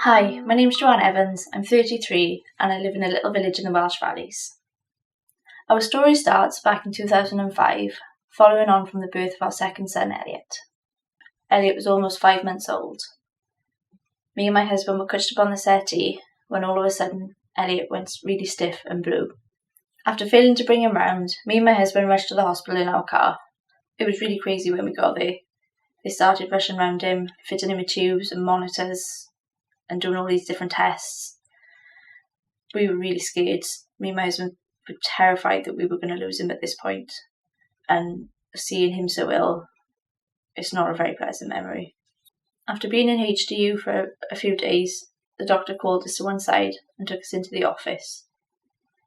Hi, my name's Joanne Evans, I'm 33 and I live in a little village in the Welsh Valleys. Our story starts back in 2005, following on from the birth of our second son, Elliot. Elliot was almost 5 months old. Me and my husband were couched upon the settee when all of a sudden Elliot went really stiff and blue. After failing to bring him round, me and my husband rushed to the hospital in our car. It was really crazy when we got there. They started rushing around him, fitting him with tubes and monitors and doing all these different tests. We were really scared. Me and my husband were terrified that we were going to lose him at this point. And seeing him so ill, it's not a very pleasant memory. After being in HDU for a few days, the doctor called us to one side and took us into the office.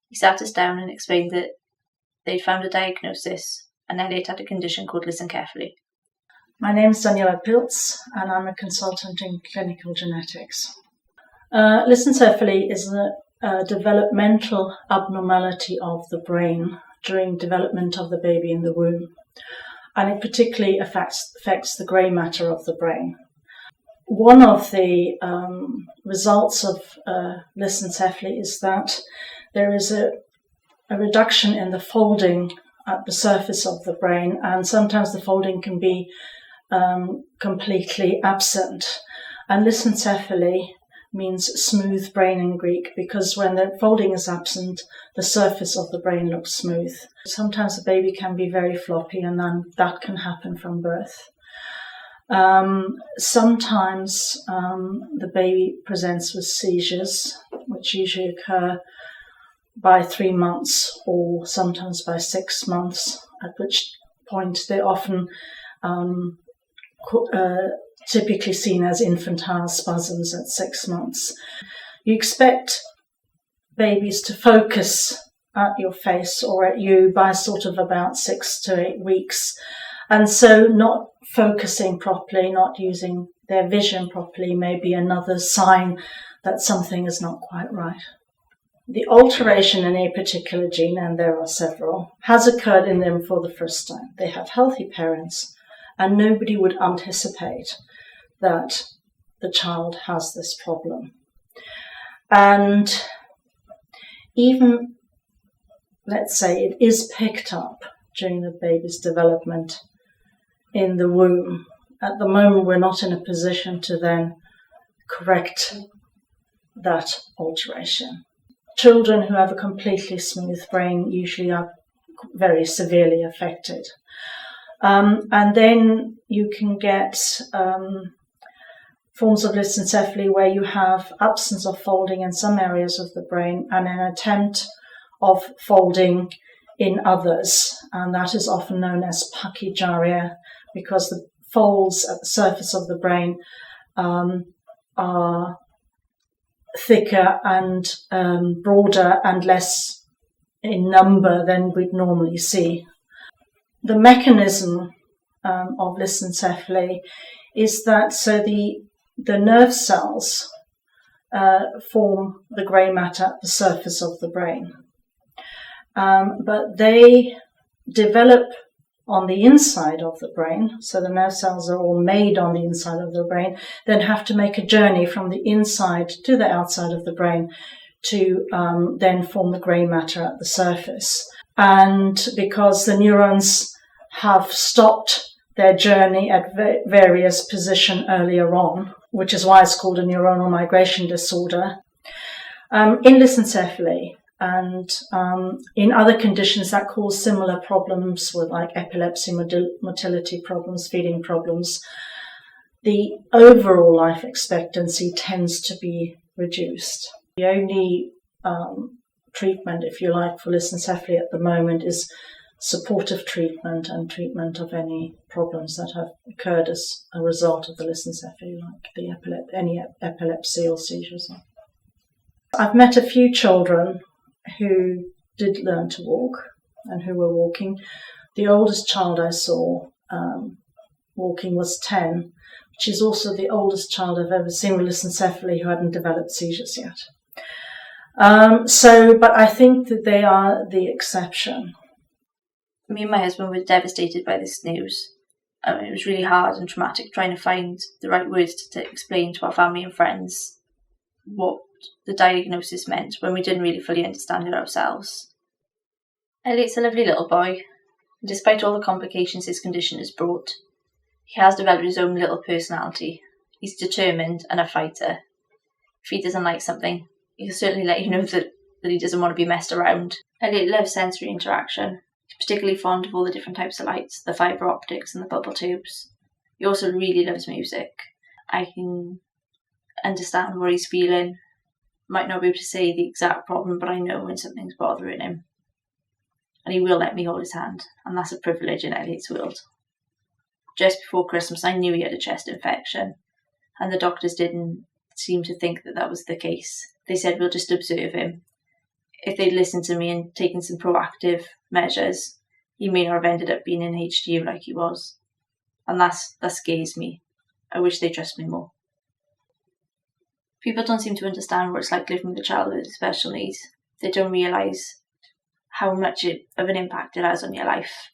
He sat us down and explained that they'd found a diagnosis and Elliot had a condition called Lissencephaly. My name is Daniela Pilz and I'm a consultant in clinical genetics. Lissencephaly is a developmental abnormality of the brain during development of the baby in the womb, and it particularly affects the grey matter of the brain. One of the results of Lissencephaly is that there is a reduction in the folding at the surface of the brain, and sometimes the folding can be completely absent. And Lissencephaly means smooth brain in Greek, because when the folding is absent, the surface of the brain looks smooth. Sometimes the baby can be very floppy, and then that can happen from birth. Sometimes the baby presents with seizures, which usually occur by 3 months or sometimes by 6 months, at which point they're often typically seen as infantile spasms at 6 months. You expect babies to focus at your face or at you by sort of about 6 to 8 weeks. And so not focusing properly, not using their vision properly may be another sign that something is not quite right. The alteration in a particular gene, and there are several, has occurred in them for the first time. They have healthy parents, and nobody would anticipate that the child has this problem. And even, let's say, it is picked up during the baby's development in the womb. At the moment, we're not in a position to then correct that alteration. Children who have a completely smooth brain usually are very severely affected. And then you can get forms of Lissencephaly where you have absence of folding in some areas of the brain and an attempt of folding in others. And that is often known as pachygyria, because the folds at the surface of the brain are thicker and broader and less in number than we'd normally see. The mechanism of Lissencephaly is that the nerve cells form the grey matter at the surface of the brain, but they develop on the inside of the brain, so the nerve cells are all made on the inside of the brain, then have to make a journey from the inside to the outside of the brain to then form the grey matter at the surface. And because the neurons have stopped their journey at various positions earlier on, which is why it's called a neuronal migration disorder, in Lissencephaly and in other conditions that cause similar problems with like epilepsy, motility problems, feeding problems, the overall life expectancy tends to be reduced. The only treatment, if you like, for Lissencephaly at the moment is supportive treatment and treatment of any problems that have occurred as a result of the Lissencephaly, like any epilepsy or seizures. I've met a few children who did learn to walk and who were walking. The oldest child I saw walking was 10, which is also the oldest child I've ever seen with Lissencephaly who hadn't developed seizures yet. But I think that they are the exception. Me and my husband were devastated by this news. It was really hard and traumatic trying to find the right words to explain to our family and friends what the diagnosis meant when we didn't really fully understand it ourselves. Elliot's a lovely little boy, and despite all the complications his condition has brought, he has developed his own little personality. He's determined and a fighter. If he doesn't like something, he'll certainly let you know that he doesn't want to be messed around. Elliot loves sensory interaction. He's particularly fond of all the different types of lights, the fibre optics and the bubble tubes. He also really loves music. I can understand what he's feeling. Might not be able to say the exact problem, but I know when something's bothering him. And he will let me hold his hand, and that's a privilege in Elliot's world. Just before Christmas, I knew he had a chest infection, and the doctors didn't seem to think that was the case. They said, we'll just observe him. If they'd listened to me and taken some proactive measures, he may not have ended up being in HDU like he was. And that scares me. I wish they'd trust me more. People don't seem to understand what it's like living with a child with special needs. They don't realise how much of an impact it has on your life,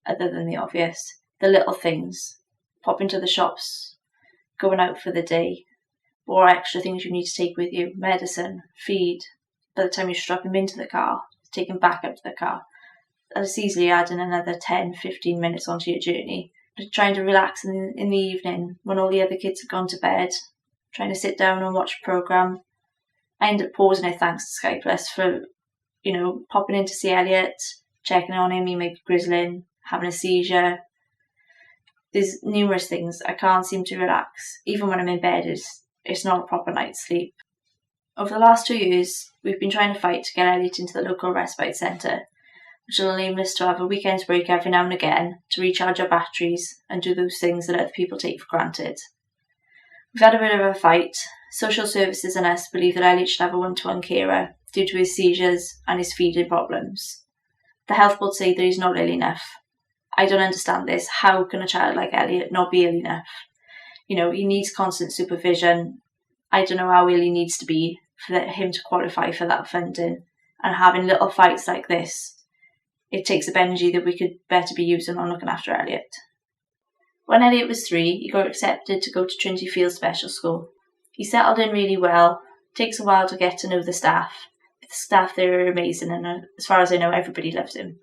other than the obvious. The little things, popping to the shops, going out for the day, or extra things you need to take with you, medicine, feed. By the time you strap him into the car, take him back up to the car, that's easily adding another 10-15 minutes onto your journey. Trying to relax in the evening when all the other kids have gone to bed, trying to sit down and watch a programme. I end up pausing it thanks to Sky Plus for, popping in to see Elliot, checking on him, he may be grizzling, having a seizure. There's numerous things. I can't seem to relax. Even when I'm in bed, it's not a proper night's sleep. Over the last 2 years, we've been trying to fight to get Elliot into the local respite centre, which will enable us to have a weekend's break every now and again to recharge our batteries and do those things that other people take for granted. We've had a bit of a fight. Social services and us believe that Elliot should have a one-to-one carer due to his seizures and his feeding problems. The health board say that he's not ill enough. I don't understand this. How can a child like Elliot not be ill enough? He needs constant supervision. I don't know how ill he needs to be for him to qualify for that funding. And having little fights like this, it takes up energy that we could better be using on looking after Elliot. When Elliot was 3, he got accepted to go to Trinity Field Special School. He settled in really well. It takes a while to get to know the staff. The staff there are amazing, and as far as I know, everybody loves him.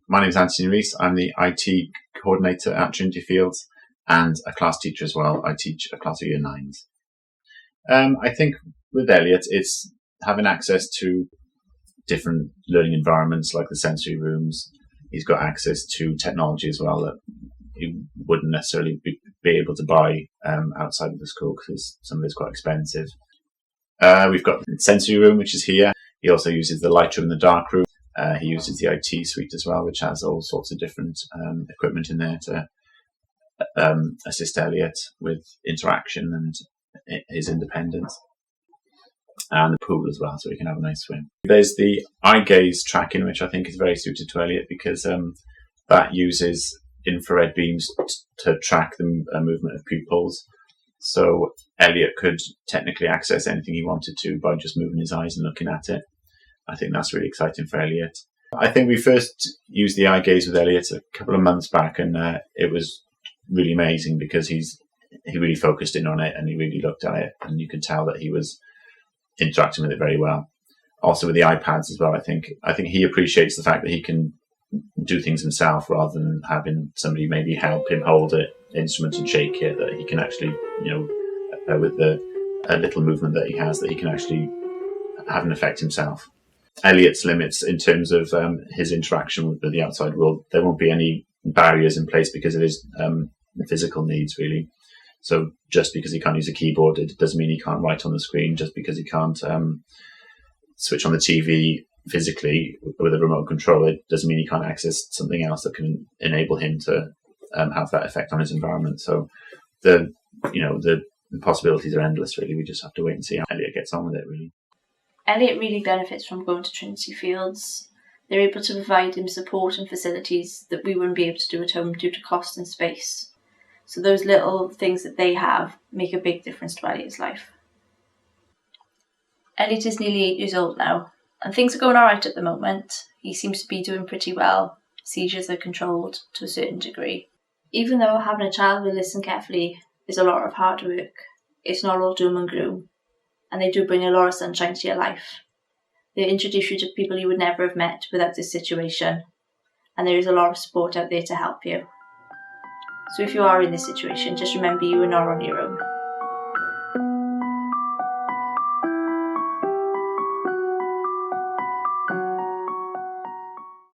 My name is Anthony Rees. I'm the IT coordinator at Trinity Fields and a class teacher as well. I teach a class of year 9s. I think with Elliot, it's having access to different learning environments like the sensory rooms. He's got access to technology as well that he wouldn't necessarily be able to buy outside of the school because some of it's quite expensive. We've got the sensory room, which is here. He also uses the light room and the dark room. He uses the IT suite as well, which has all sorts of different equipment in there to assist Elliot with interaction and his independence. And the pool as well, so he can have a nice swim. There's the eye gaze tracking, which I think is very suited to Elliot because that uses infrared beams to track the movement of pupils. So Elliot could technically access anything he wanted to by just moving his eyes and looking at it. I think that's really exciting for Elliot. I think we first used the eye gaze with Elliot a couple of months back, and it was really amazing because he really focused in on it and he really looked at it, and you could tell that he was interacting with it very well. Also with the iPads as well, I think he appreciates the fact that he can do things himself rather than having somebody maybe help him hold an instrument and shake it, that he can actually, with the little movement that he has, that he can actually have an effect himself. Elliot's limits in terms of his interaction with the outside world, there won't be any barriers in place because of his physical needs, really. So just because he can't use a keyboard, it doesn't mean he can't write on the screen. Just because he can't switch on the TV physically with a remote control, it doesn't mean he can't access something else that can enable him to have that effect on his environment. So the possibilities are endless, really. We just have to wait and see how Elliot gets on with it, really. Elliot really benefits from going to Trinity Fields. They're able to provide him support and facilities that we wouldn't be able to do at home due to cost and space. So those little things that they have make a big difference to Elliot's life. Elliot is nearly 8 years old now, and things are going alright at the moment. He seems to be doing pretty well. Seizures are controlled to a certain degree. Even though having a child with Lissencephaly is a lot of hard work, it's not all doom and gloom. and they do bring a lot of sunshine to your life. They introduce you to people you would never have met without this situation, and there is a lot of support out there to help you. So if you are in this situation, just remember you are not on your own.